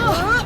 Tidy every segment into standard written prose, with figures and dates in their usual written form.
Oh!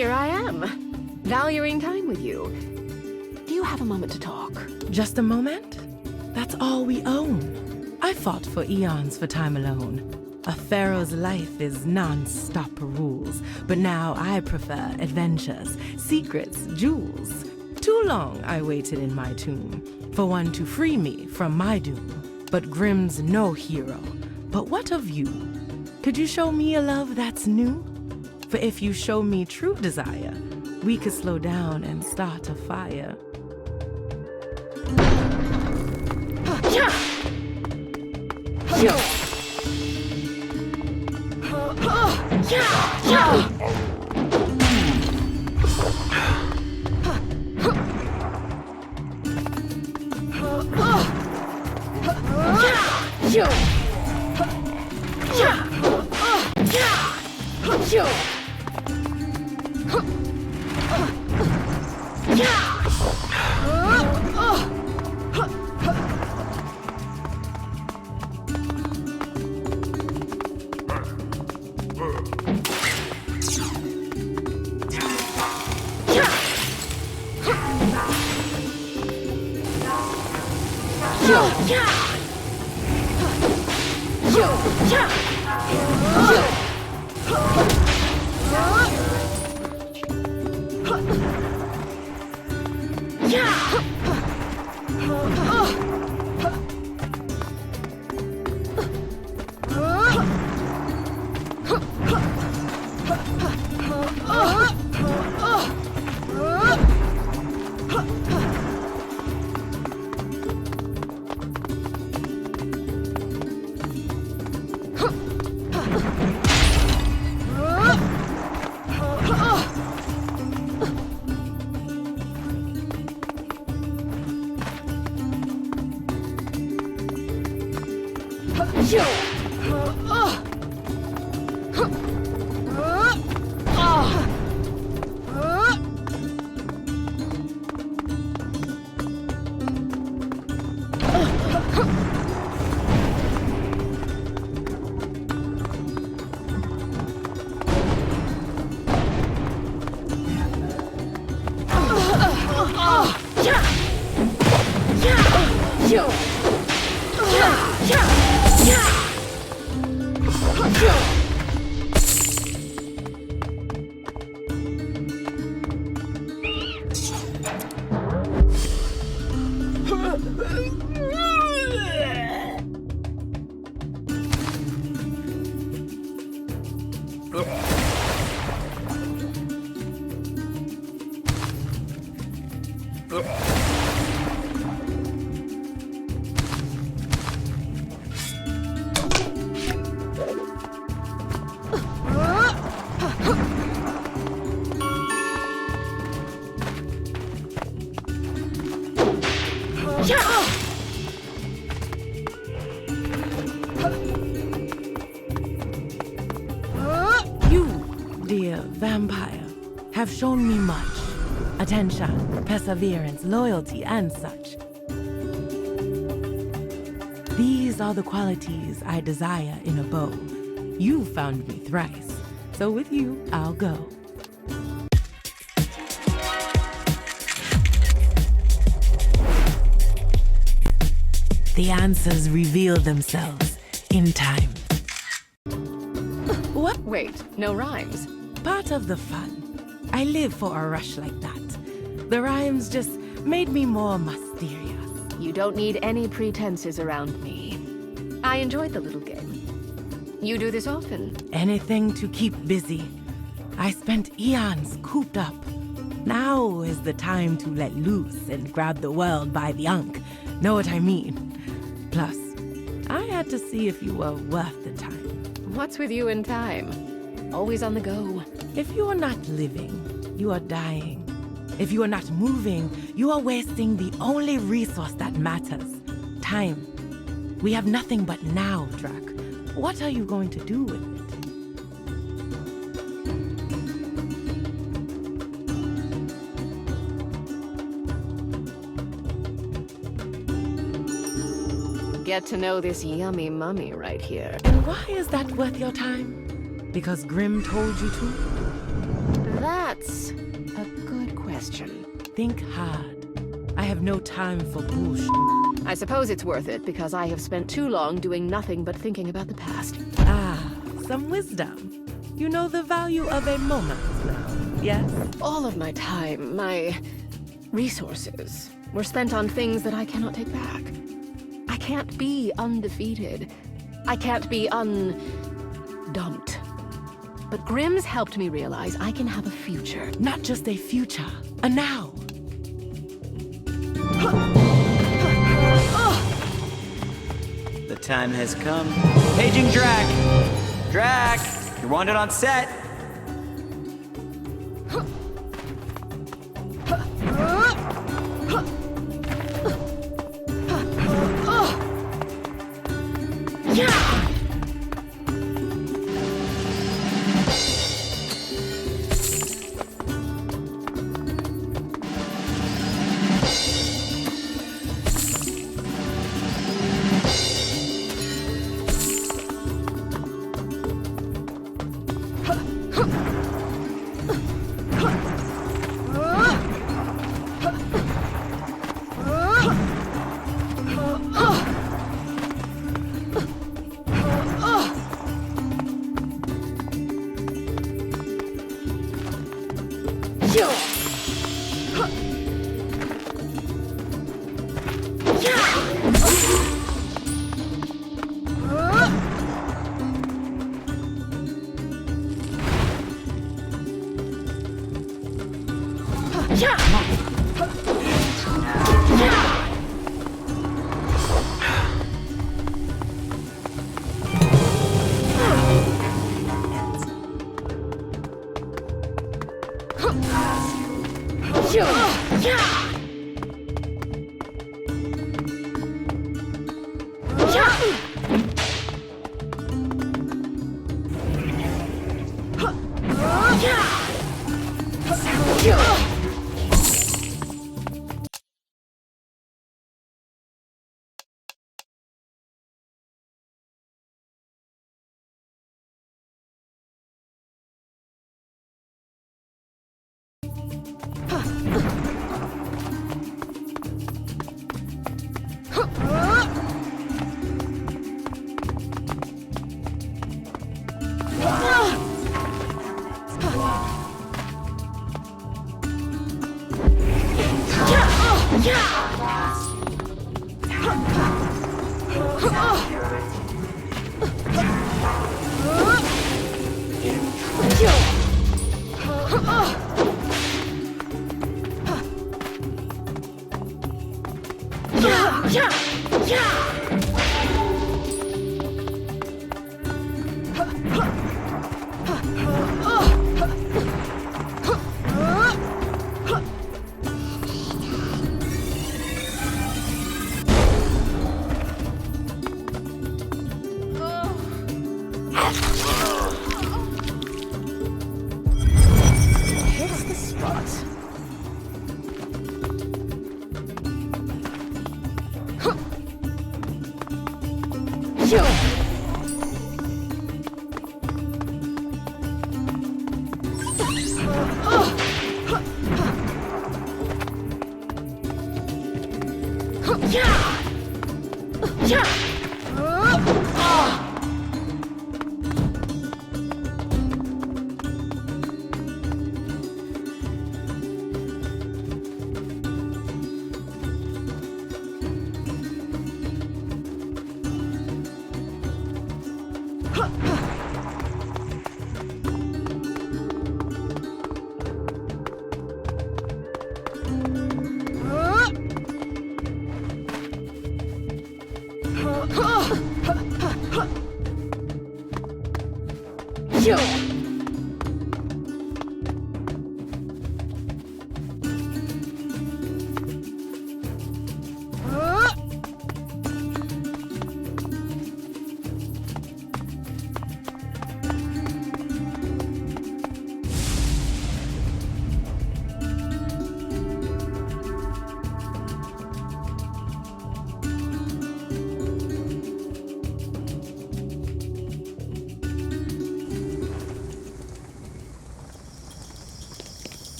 Here I am, valuing time with you. Do you have a moment to talk? Just a moment? That's all we own. I fought for eons for time alone. A pharaoh's life is non-stop rules, but now I prefer adventures, secrets, jewels. Too long I waited in my tomb for one to free me from my doom. But Grimm's no hero. But what of you? Could you show me a love that's new? For if you show me true desire, we could slow down and start a fire. You, dear vampire, have shown me much. Attention, perseverance, loyalty, and such. These are the qualities I desire in a beau. You found me thrice, so with you, I'll go. The answers reveal themselves in time. What? Wait, no rhymes. Part of the fun. I live for a rush like that. The rhymes just made me more mysterious. You don't need any pretenses around me. I enjoyed the little game. You do this often. Anything to keep busy. I spent eons cooped up. Now is the time to let loose and grab the world by the unk. Know what I mean? Plus, I had to see if you were worth the time. What's with you and time? Always on the go. If you are not living, you are dying. If you are not moving, you are wasting the only resource that matters. Time. We have nothing but now, Drac. What are you going to do with it? Get to know this yummy mummy right here. And why is that worth your time? Because Grimm told you to? That's a good question. Think hard. I have no time for bullshit. I suppose it's worth it because I have spent too long doing nothing but thinking about the past. Ah, some wisdom. You know the value of a moment now, yes? All of my time, my resources, were spent on things that I cannot take back. I can't be undefeated. I can't be undumped. But Grimm's helped me realize I can have a future. Not just a future, a now. The time has come. Paging Drac! Drac! You're wanted on set!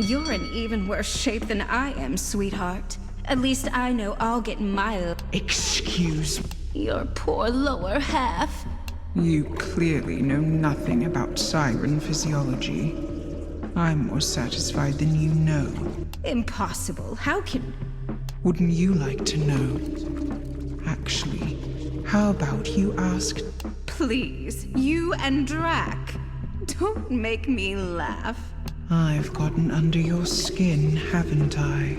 You're in even worse shape than I am, sweetheart. At least I know I'll get my... Excuse me. Your poor lower half. You clearly know nothing about siren physiology. I'm more satisfied than you know. Impossible. How can... Wouldn't you like to know? Actually, how about you ask... Please, you and Drac. Don't make me laugh. I've gotten under your skin, haven't I?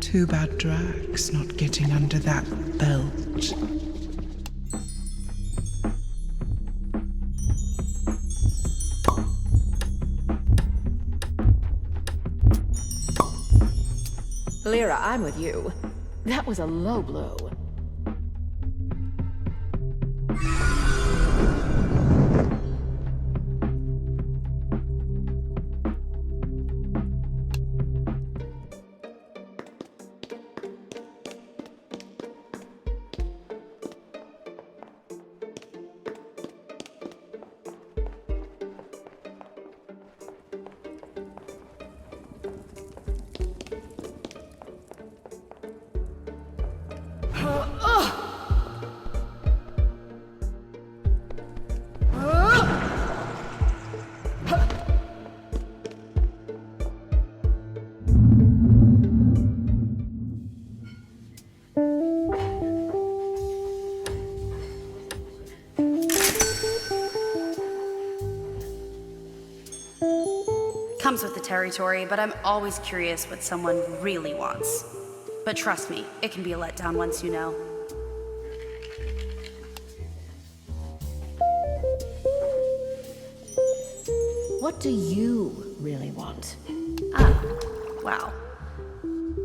Too bad Drac's not getting under that belt. Lyra, I'm with you. That was a low blow. with the territory, but I'm always curious what someone really wants. But trust me, it can be a letdown once you know. What do you really want? Wow.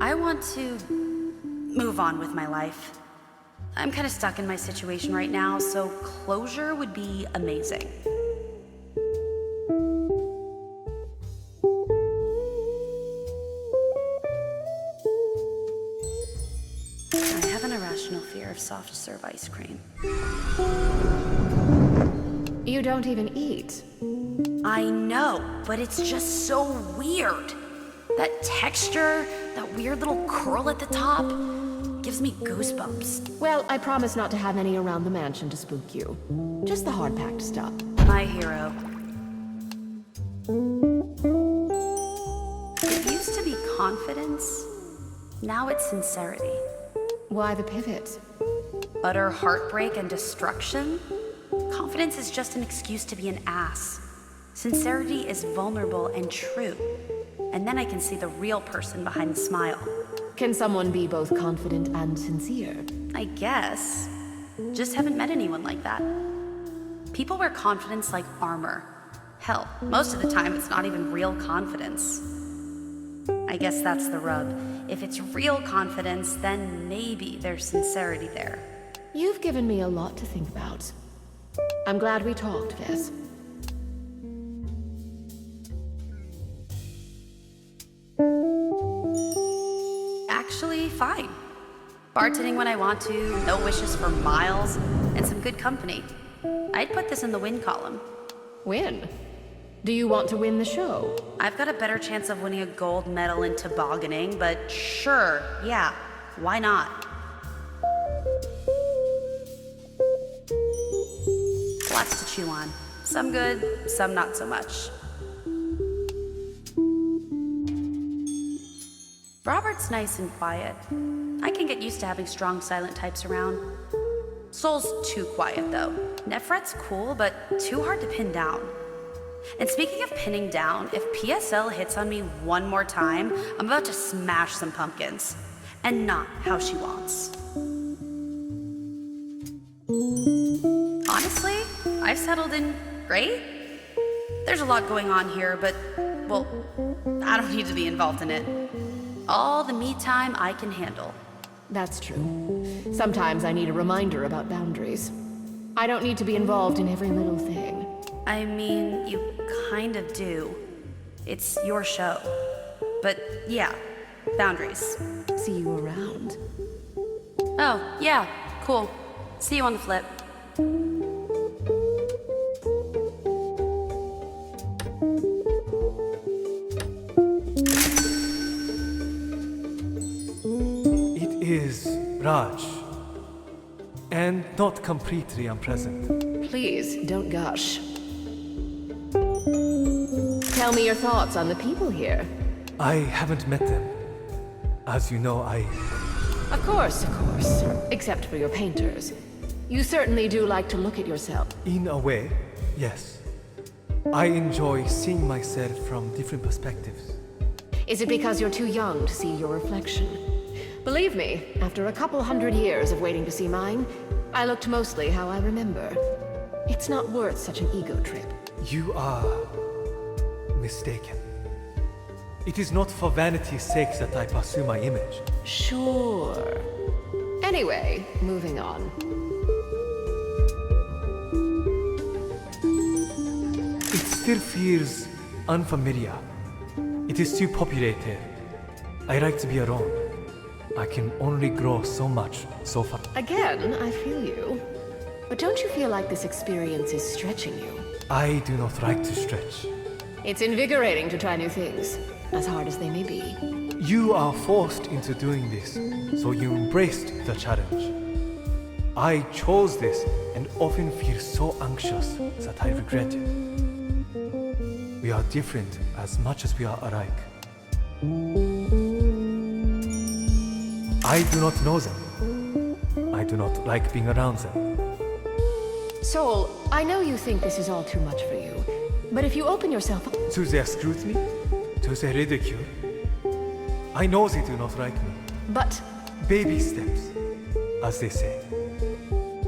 I want to move on with my life. I'm kind of stuck in my situation right now, so closure would be amazing. I have an irrational fear of soft serve ice cream. You don't even eat. I know, but it's just so weird. That texture, that weird little curl at the top, gives me goosebumps. Well, I promise not to have any around the mansion to spook you. Just the hard-packed stuff. My hero. It used to be confidence, now it's sincerity. Why the pivot? Utter heartbreak and destruction? Confidence is just an excuse to be an ass. Sincerity is vulnerable and true. And then I can see the real person behind the smile. Can someone be both confident and sincere? I guess. Just haven't met anyone like that. People wear confidence like armor. Hell, most of the time it's not even real confidence. I guess that's the rub. If it's real confidence, then maybe there's sincerity there. You've given me a lot to think about. I'm glad we talked, Vess. Actually, fine. Bartending when I want to, no wishes for miles, and some good company. I'd put this in the win column. Win? Do you want to win the show? I've got a better chance of winning a gold medal in tobogganing, but sure, yeah, why not? Lots to chew on. Some good, some not so much. Robert's nice and quiet. I can get used to having strong silent types around. Sol's too quiet, though. Nefret's cool, but too hard to pin down. And speaking of pinning down, if PSL hits on me one more time, I'm about to smash some pumpkins. And not how she wants. Honestly, I've settled in great. There's a lot going on here, but, well, I don't need to be involved in it. All the me time I can handle. That's true. Sometimes I need a reminder about boundaries. I don't need to be involved in every little thing. I mean, you kind of do. It's your show. But yeah, boundaries. See you around. Oh, yeah, cool. See you on the flip. Is Raj, and not completely unpleasant. Please, don't gush. Tell me your thoughts on the people here. I haven't met them. As you know, Of course, except for your painters. You certainly do like to look at yourself. in a way, yes. I enjoy seeing myself from different perspectives. Is it because you're too young to see your reflection? Believe me, after a couple hundred years of waiting to see mine, I looked mostly how I remember. It's not worth such an ego trip. You are mistaken. It is not for vanity's sake that I pursue my image. Sure. Anyway, moving on. It still feels unfamiliar. It is too populated. I like to be alone. I can only grow so much, so far. Again, I feel you. But don't you feel like this experience is stretching you? I do not like to stretch. It's invigorating to try new things, as hard as they may be. You are forced into doing this, so you embraced the challenge. I chose this and often feel so anxious that I regret it. We are different as much as we are alike. I do not know them. I do not like being around them. Soul, I know you think this is all too much for you, but if you open yourself up... To their scrutiny, To say ridicule? I know they do not like me. But Baby steps, as they say.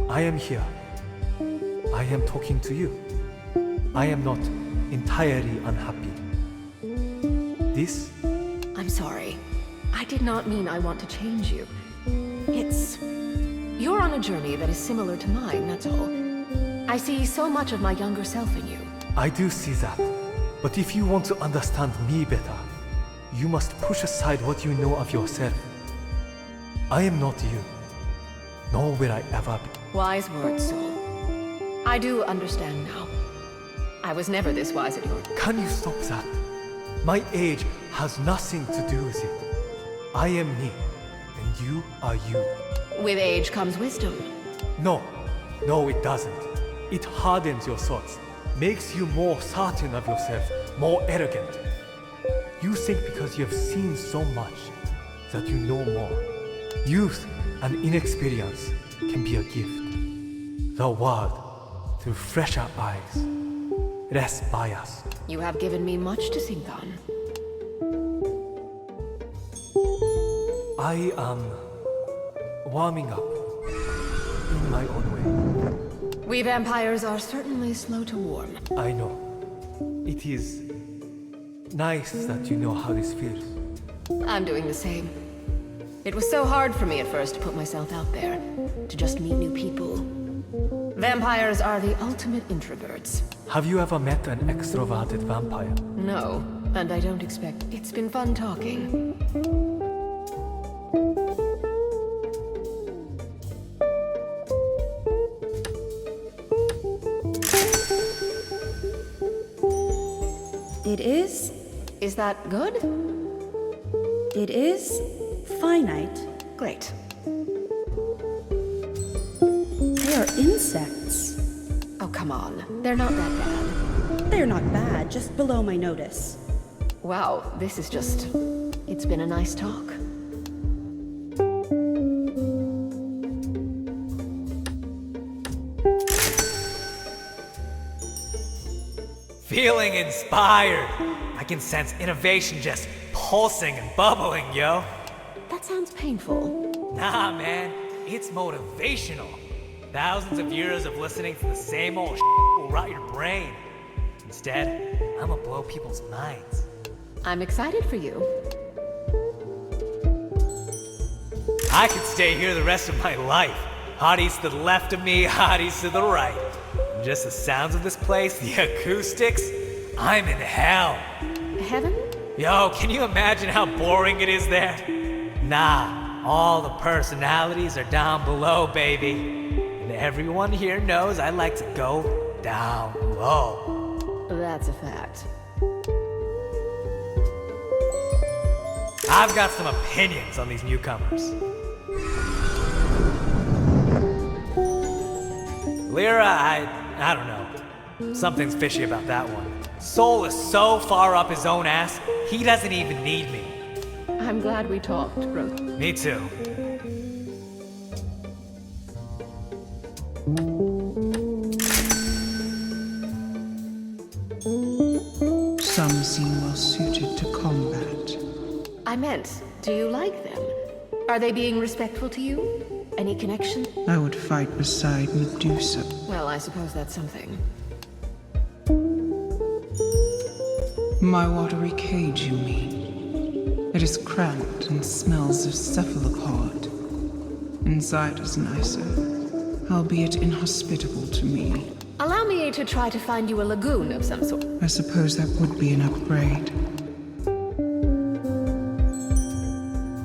I am here. I am talking to you. I am not entirely unhappy. This? I'm sorry. I did not mean I want to change you. You're on a journey that is similar to mine, that's all. I see so much of my younger self in you. I do see that. But if you want to understand me better, you must push aside what you know of yourself. I am not you, nor will I ever be. Wise words, Soul. I do understand now. I was never this wise at your... Can you stop that? My age has nothing to do with it. I am me, and you are you. With age comes wisdom. No, it doesn't. It hardens your thoughts, makes you more certain of yourself, more arrogant. You think because you have seen so much that you know more. Youth and inexperience can be a gift. The world, through fresher eyes, less bias. You have given me much to think on. I am warming up in my own way. We vampires are certainly slow to warm. I know. It is nice that you know how this feels. I'm doing the same. It was so hard for me at first to put myself out there, to just meet new people. Vampires are the ultimate introverts. Have you ever met an extroverted vampire? No, and I don't expect. It's been fun talking. It is? Is that good? It is finite. Great. They are insects. Oh, come on. They're not that bad. They're not bad, just below my notice. Wow, this is just... It's been a nice talk. Feeling inspired. I can sense innovation just pulsing and bubbling, yo. That sounds painful. Nah, man, it's motivational. Thousands of years of listening to the same old will rot your brain. Instead, I'ma blow people's minds. I'm excited for you. I could stay here the rest of my life. Hotties to the left of me, hotties to the right. And just the sounds of this place, the acoustics, I'm in hell. Heaven? Yo, can you imagine how boring it is there? Nah, all the personalities are down below, baby. And everyone here knows I like to go down low. That's a fact. I've got some opinions on these newcomers. Lyra, I don't know. Something's fishy about that one. Soul is so far up his own ass, he doesn't even need me. I'm glad we talked, Rose. Me too. Some seem well suited to combat. I meant, do you like them? Are they being respectful to you? Any connection? I would fight beside Medusa. Well, I suppose that's something. My watery cage, you mean? It is cramped and smells of cephalopod. Inside is nicer, albeit inhospitable to me. Allow me to try to find you a lagoon of some sort. I suppose that would be an upgrade.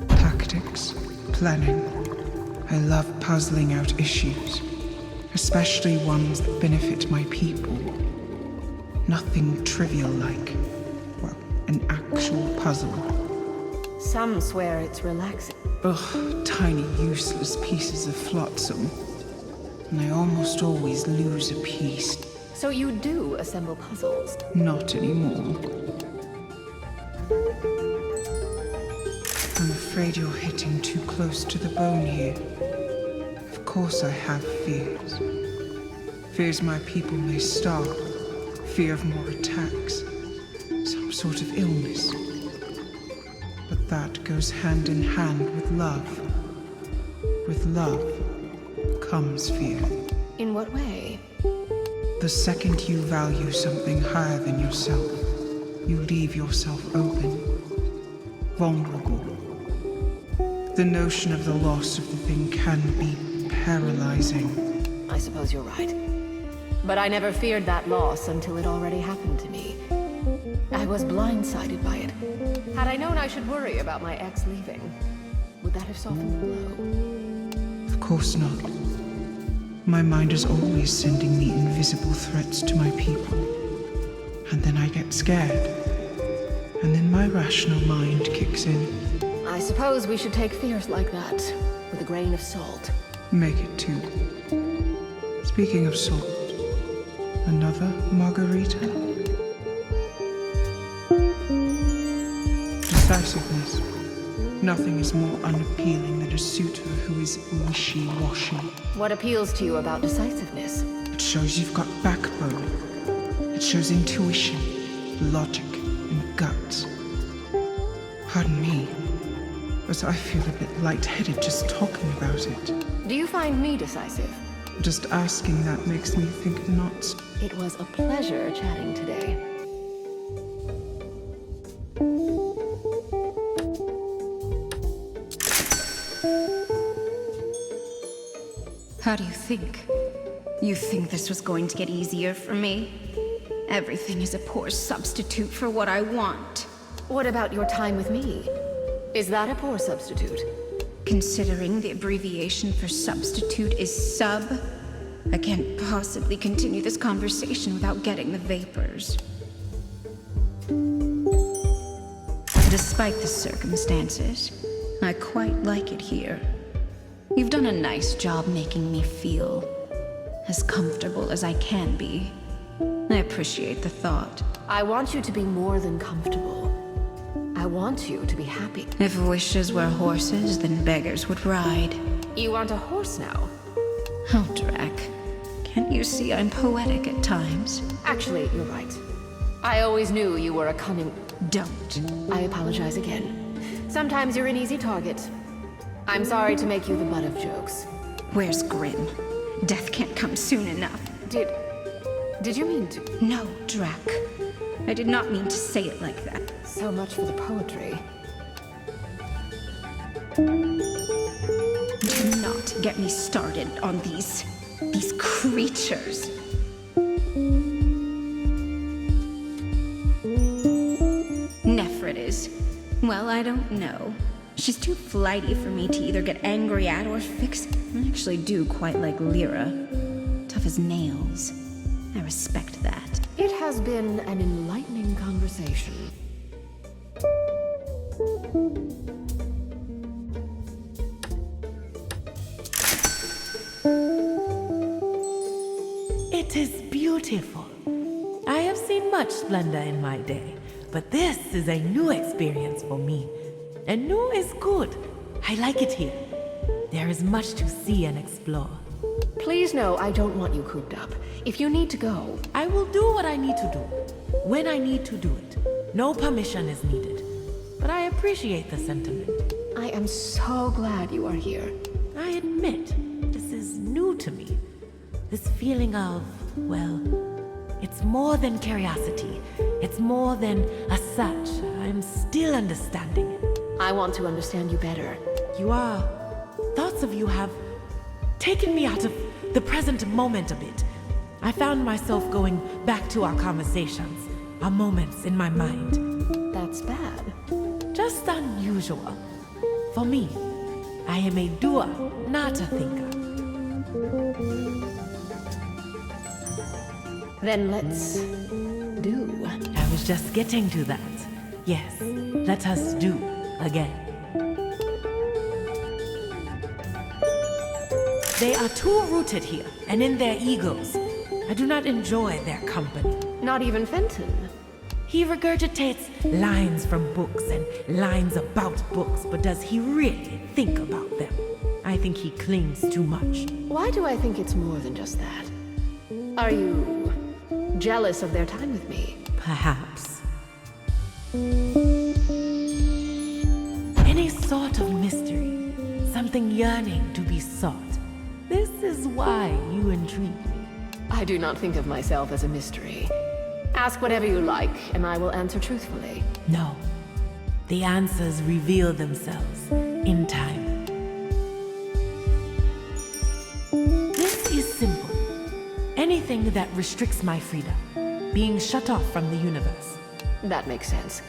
Tactics, planning. I love puzzling out issues, especially ones that benefit my people. Nothing trivial like, well, an actual puzzle. Some swear it's relaxing. Ugh, tiny useless pieces of flotsam. And I almost always lose a piece. So you do assemble puzzles? Not anymore. I'm afraid you're hitting too close to the bone here. Of course I have fears. Fears my people may starve. Fear of more attacks. Some sort of illness. that goes hand in hand with love. With love comes fear. In what way? The second you value something higher than yourself, you leave yourself open, vulnerable. The notion of the loss of the thing can be paralyzing. I suppose you're right. But I never feared that loss until it already happened to me. I was blindsided by it. Had I known I should worry about my ex leaving, would that have softened the blow? Of course not. My mind is always sending me invisible threats to my people. And then I get scared. And then my rational mind kicks in. I suppose we should take fears like that with a grain of salt. Make it two. Speaking of salt, another margarita? Decisiveness. Nothing is more unappealing than a suitor who is wishy-washy. What appeals to you about decisiveness? It shows you've got backbone. It shows intuition, logic, and guts. Pardon me, but I feel a bit lightheaded just talking about it. Do you find me decisive? Just asking that makes me think not. It was a pleasure chatting today. How do you think? You think this was going to get easier for me? Everything is a poor substitute for what I want. What about your time with me? Is that a poor substitute? Considering the abbreviation for substitute is sub, I can't possibly continue this conversation without getting the vapors. Despite the circumstances, I quite like it here. You've done a nice job making me feel as comfortable as I can be. I appreciate the thought. I want you to be more than comfortable. I want you to be happy. If wishes were horses, then beggars would ride. You want a horse now? Oh, Drac. Can't you see I'm poetic at times? Actually, you're right. I always knew you were a cunning... Don't. I apologize again. Sometimes you're an easy target. I'm sorry to make you the butt of jokes. Where's Grin? Death can't come soon enough. Did you mean to? No, Drac. I did not mean to say it like that. So much for the poetry. Do not get me started on these creatures. Nefret is, well, I don't know. She's too flighty for me to either get angry at or fix. I actually do quite like Lyra. Tough as nails. I respect that. It has been an enlightening conversation. It is beautiful. I have seen much splendor in my day, but this is a new experience for me. And new is good. I like it here. There is much to see and explore. Please know I don't want you cooped up. If you need to go... I will do what I need to do, when I need to do it. No permission is needed. But I appreciate the sentiment. I am so glad you are here. I admit, this is new to me. This feeling of, well, it's more than curiosity. It's more than a search. I'm still understanding it. I want to understand you better. Thoughts of you have taken me out of the present moment a bit. I found myself going back to our conversations, our moments in my mind. That's bad. Just unusual. For me, I am a doer, not a thinker. Then let's do. I was just getting to that. Yes, let us do again. They are too rooted here, and in their egos. I do not enjoy their company. Not even Fenton. He regurgitates lines from books and lines about books, but does he really think about them? I think he clings too much. Why do I think it's more than just that? Are you jealous of their time with me? Perhaps. something yearning to be sought. This is why you intrigue me. I do not think of myself as a mystery. Ask whatever you like, and I will answer truthfully. No. The answers reveal themselves in time. This is simple. Anything that restricts my freedom, being shut off from the universe. That makes sense.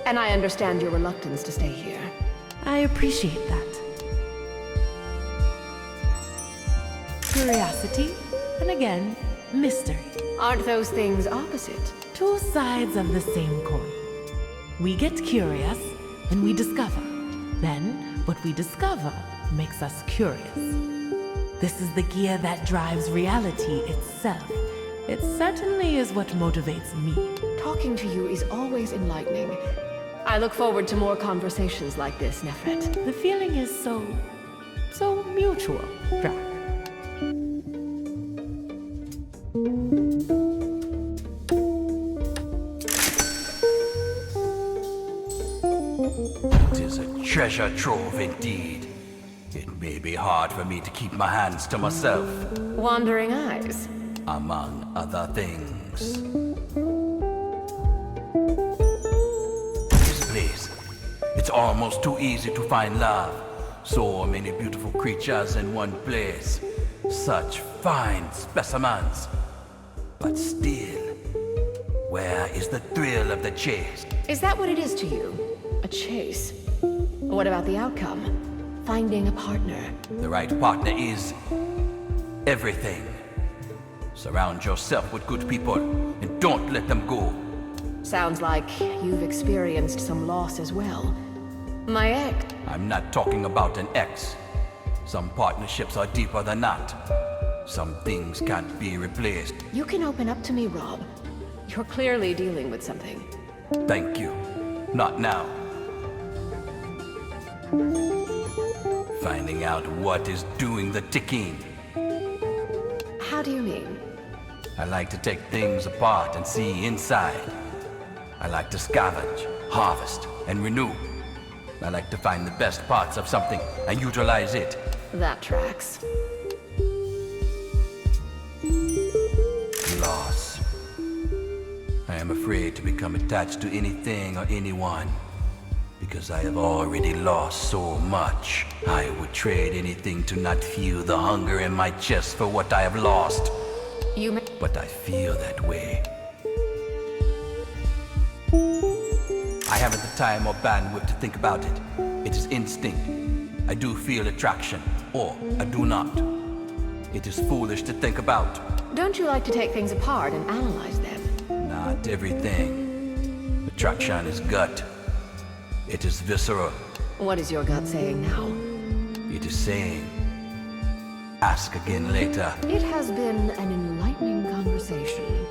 And I understand your reluctance to stay here. I appreciate that. Curiosity, and again, mystery. Aren't those things opposite? Two sides of the same coin. We get curious, and we discover. Then, what we discover makes us curious. This is the gear that drives reality itself. It certainly is what motivates me. Talking to you is always enlightening. I look forward to more conversations like this, Nefret. The feeling is so mutual, Drac. It is a treasure trove indeed. It may be hard for me to keep my hands to myself, Wandering eyes. among other things. This place, it's almost too easy to find love. So many beautiful creatures in one place. Such fine specimens. But still, where is the thrill of the chase? Is that what it is to you? A chase? What about the outcome? Finding a partner. The right partner is everything. Surround yourself with good people and don't let them go. Sounds like you've experienced some loss as well. My ex. I'm not talking about an ex. Some partnerships are deeper than that. Some things can't be replaced. You can open up to me, Rob. You're clearly dealing with something. Thank you. Not now. Finding out what is doing the ticking. How do you mean? I like to take things apart and see inside. I like to scavenge, harvest, and renew. I like to find the best parts of something and utilize it. That tracks. Loss. I am afraid to become attached to anything or anyone. Because I have already lost so much. I would trade anything to not feel the hunger in my chest for what I have lost. But I feel that way. I haven't the time or bandwidth to think about it. It is instinct. I do feel attraction, or I do not. It is foolish to think about. Don't you like to take things apart and analyze them? Not everything. Attraction is gut. It is visceral. What is your gut saying now? It is saying, ask again later. It has been an enlightening conversation.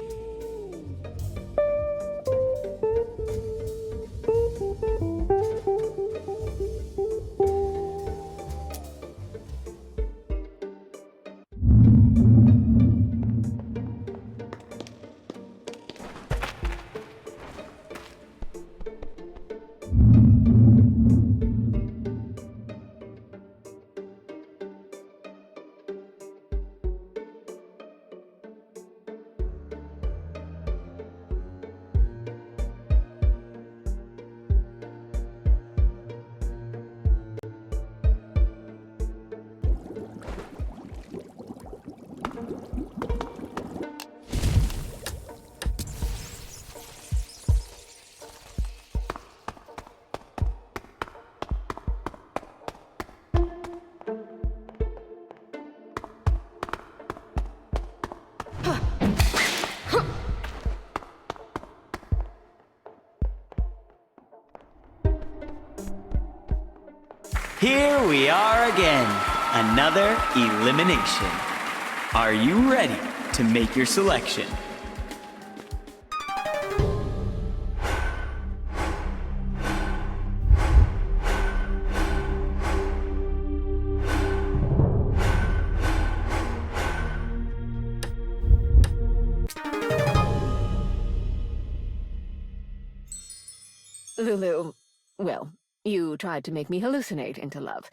Here we are again, another elimination. Are you ready to make your selection? Lulu, well, you tried to make me hallucinate into love.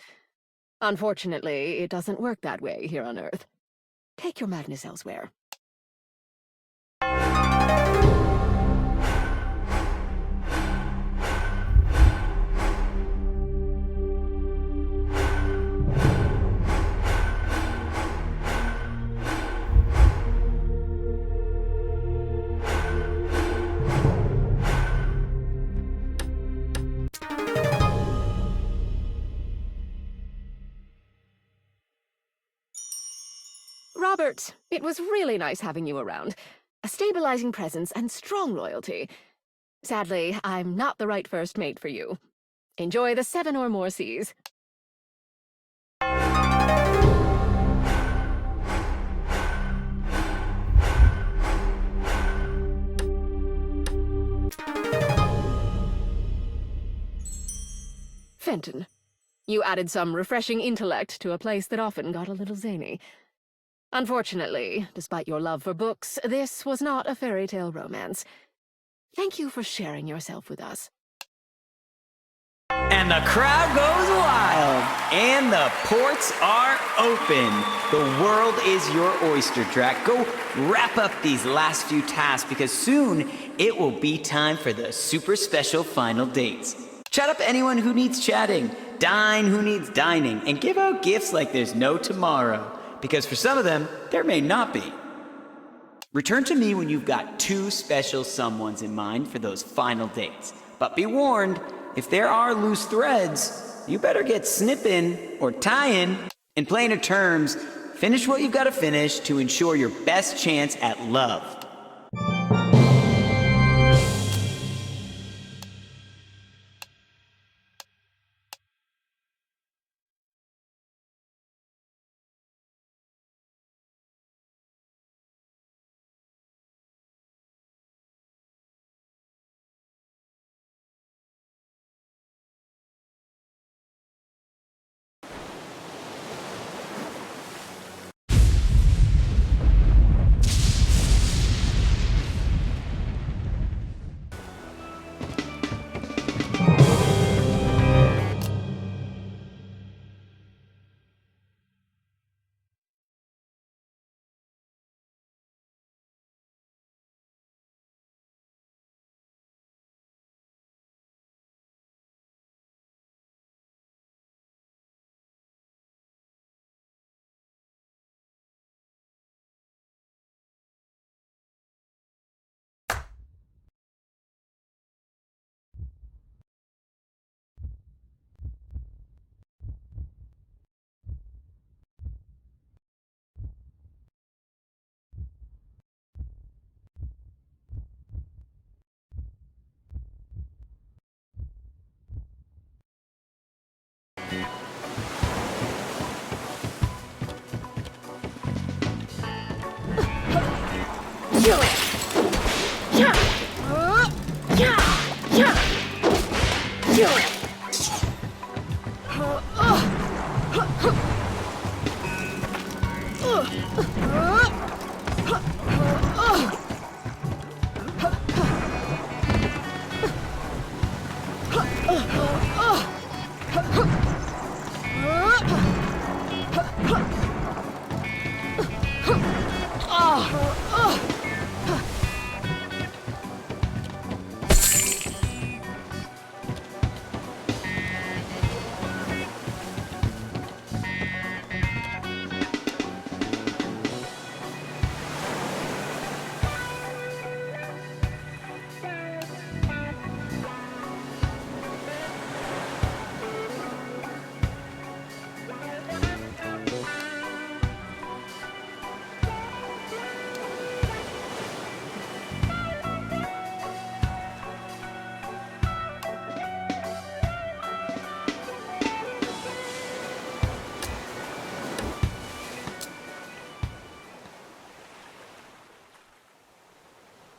Unfortunately, it doesn't work that way here on Earth. Take your madness elsewhere. Robert, it was really nice having you around. A stabilizing presence and strong loyalty. Sadly, I'm not the right first mate for you. Enjoy the 7 or more seas. Fenton, you added some refreshing intellect to a place that often got a little zany. Unfortunately, despite your love for books, this was not a fairy tale romance. Thank you for sharing yourself with us. And the crowd goes wild, and the ports are open. The world is your oyster, Drac. Go wrap up these last few tasks, because soon it will be time for the super special final dates. Chat up anyone who needs chatting, dine who needs dining, and give out gifts like there's no tomorrow. Because for some of them, there may not be. Return to me when you've got 2 special someones in mind for those final dates. But be warned, if there are loose threads, you better get snipping or tying. In plainer terms, finish what you've got to finish to ensure your best chance at love.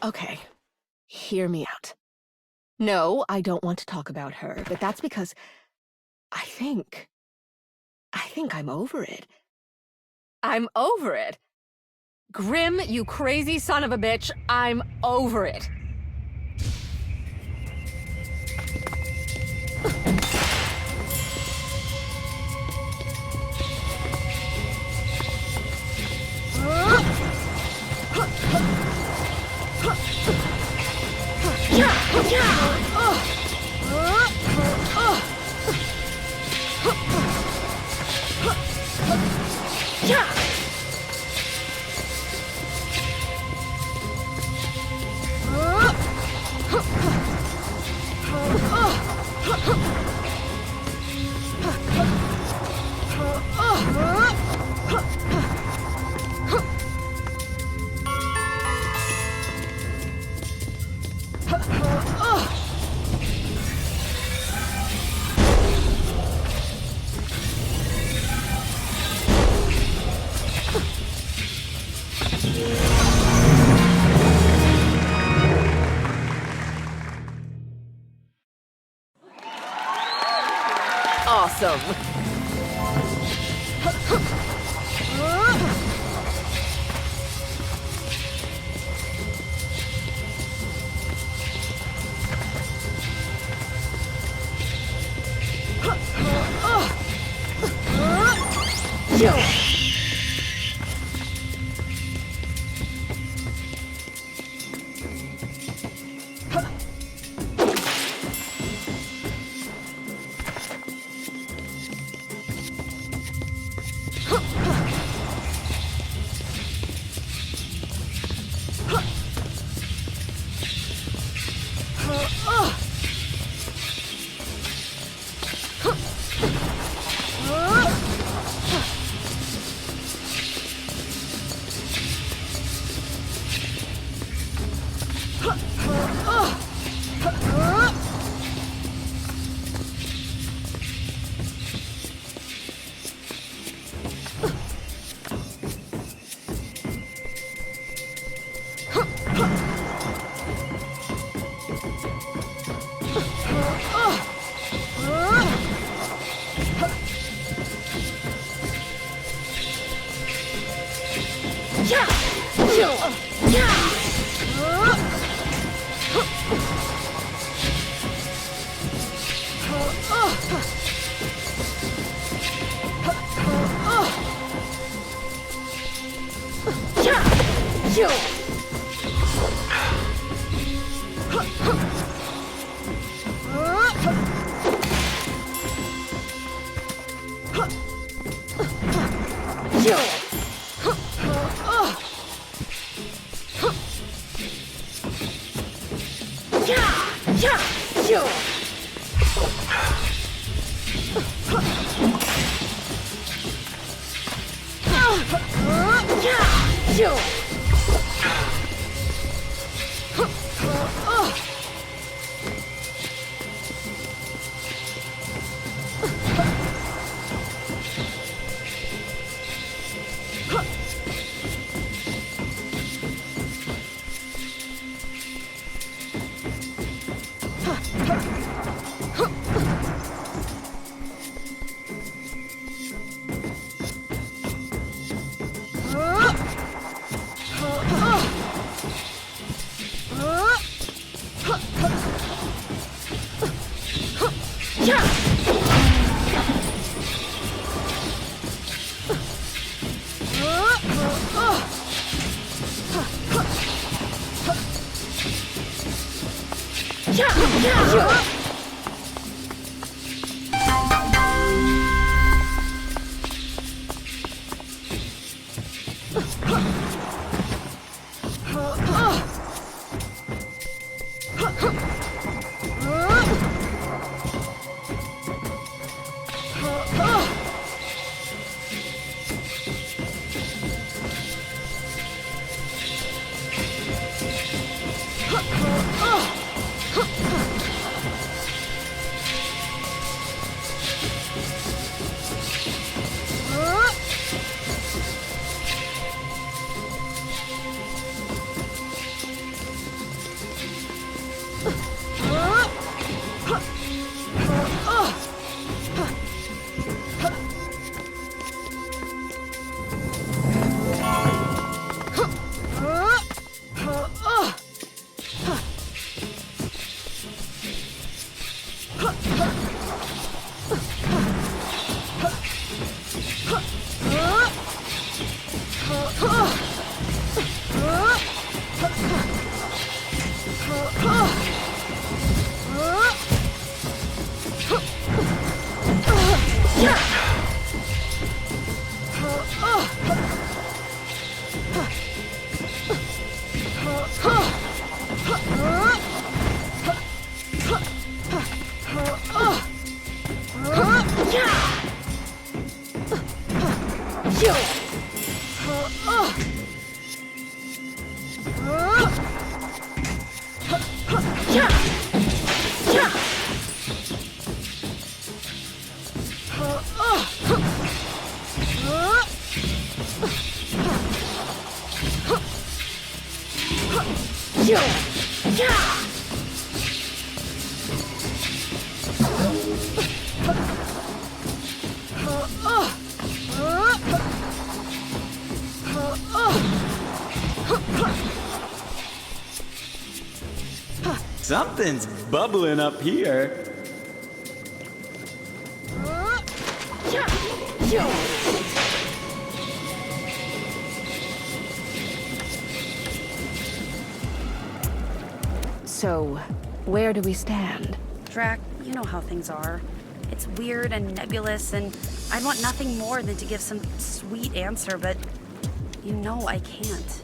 Okay, hear me out. No, I don't want to talk about her, but that's because I think I'm over it. I'm over it. Grim, you crazy son of a bitch, I'm over it. Awesome. Something's bubbling up here. So, where do we stand? Drac, you know how things are. It's weird and nebulous, and I'd want nothing more than to give some sweet answer, but you know I can't.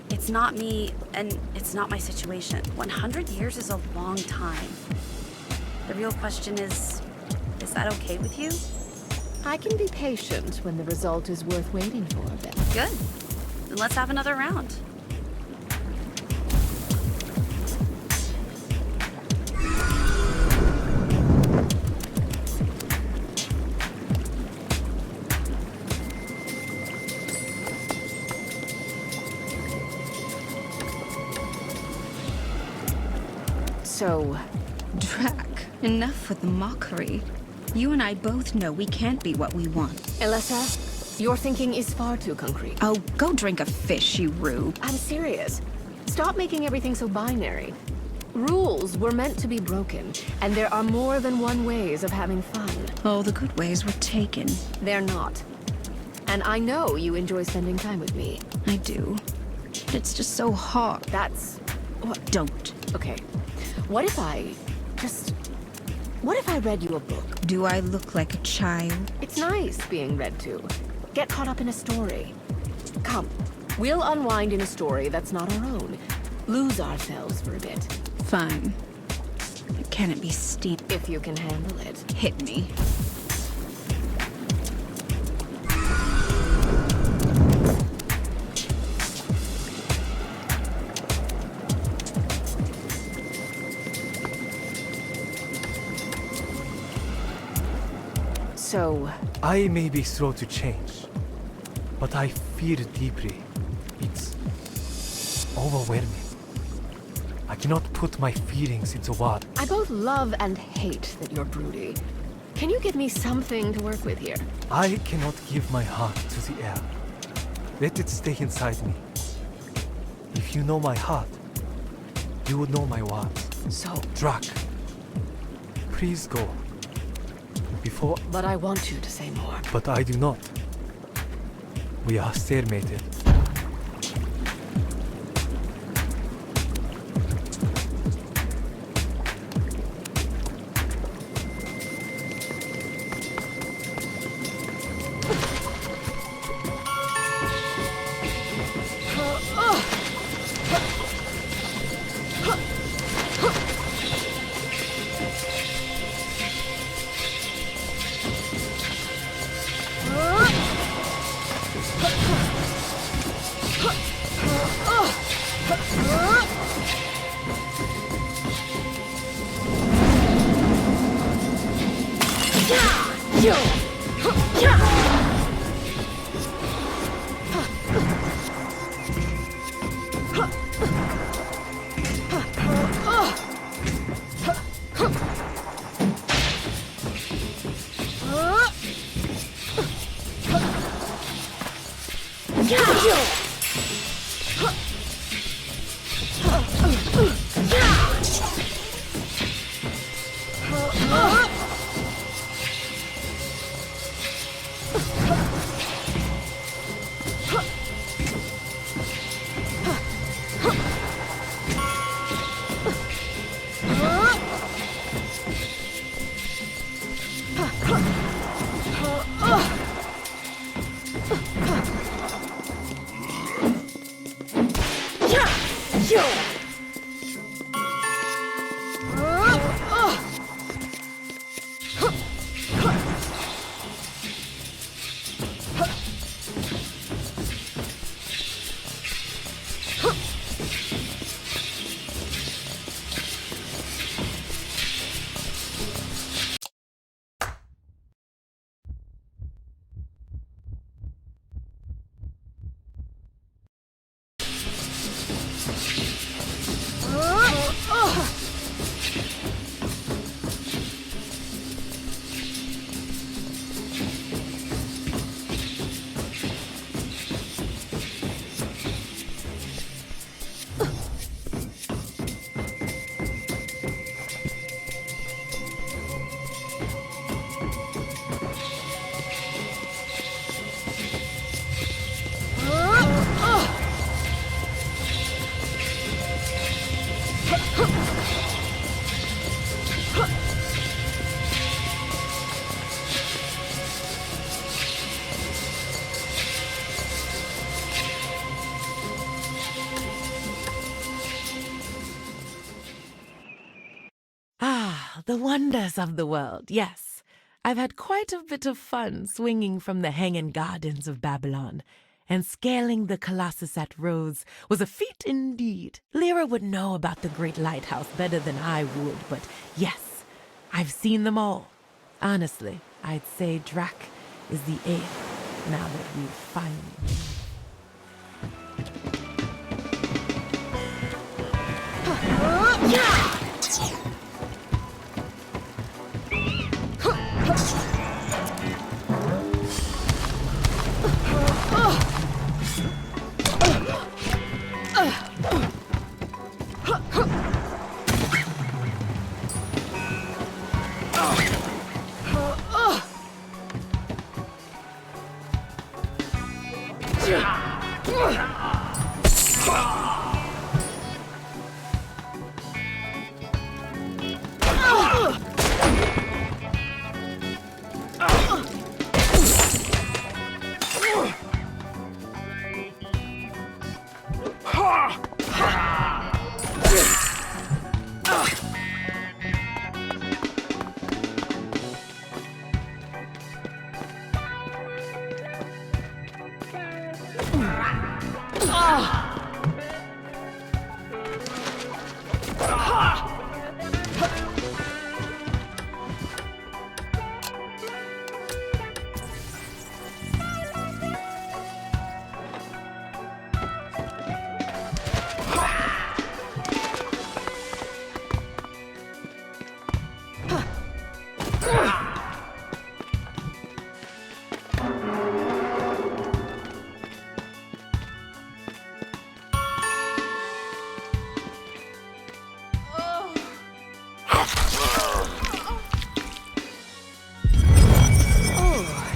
It's not me, and it's not my situation. 100 years is a long time. The real question is that okay with you? I can be patient when the result is worth waiting for a bit. Good. Then let's have another round. So, Drac, enough with the mockery. You and I both know we can't be what we want. Elessa, your thinking is far too concrete. Oh, go drink a fish, you rube. I'm serious. Stop making everything so binary. Rules were meant to be broken, and there are more than one ways of having fun. All the good ways were taken. They're not. And I know you enjoy spending time with me. I do. But it's just so hard. That's... What? Don't. Okay. What if I read you a book? Do I look like a child? It's nice being read to. Get caught up in a story. Come, we'll unwind in a story that's not our own. Lose ourselves for a bit. Fine. But can it be steep? If you can handle it. Hit me. So... I may be slow to change, but I feel deeply. It's overwhelming. I cannot put my feelings into words. I both love and hate that you're broody. Can you give me something to work with here? I cannot give my heart to the air. Let it stay inside me. If you know my heart, you would know my words. So... Drac, please go. Before... But I want you to say more. But I do not. We are stalemated. The wonders of the world, yes. I've had quite a bit of fun swinging from the hanging gardens of Babylon, and scaling the Colossus at Rhodes was a feat indeed. Lyra would know about the Great Lighthouse better than I would, but yes, I've seen them all. Honestly, I'd say Drac is the 8th, now that we've finally...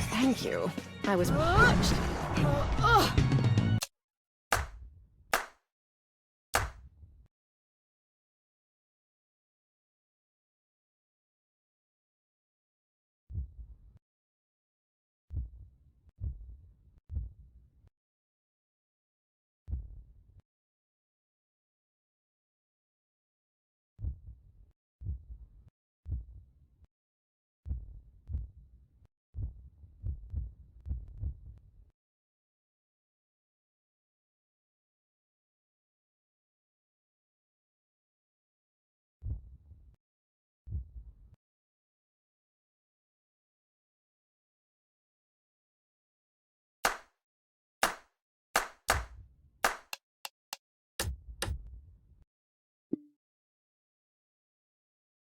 Thank you. I was parched.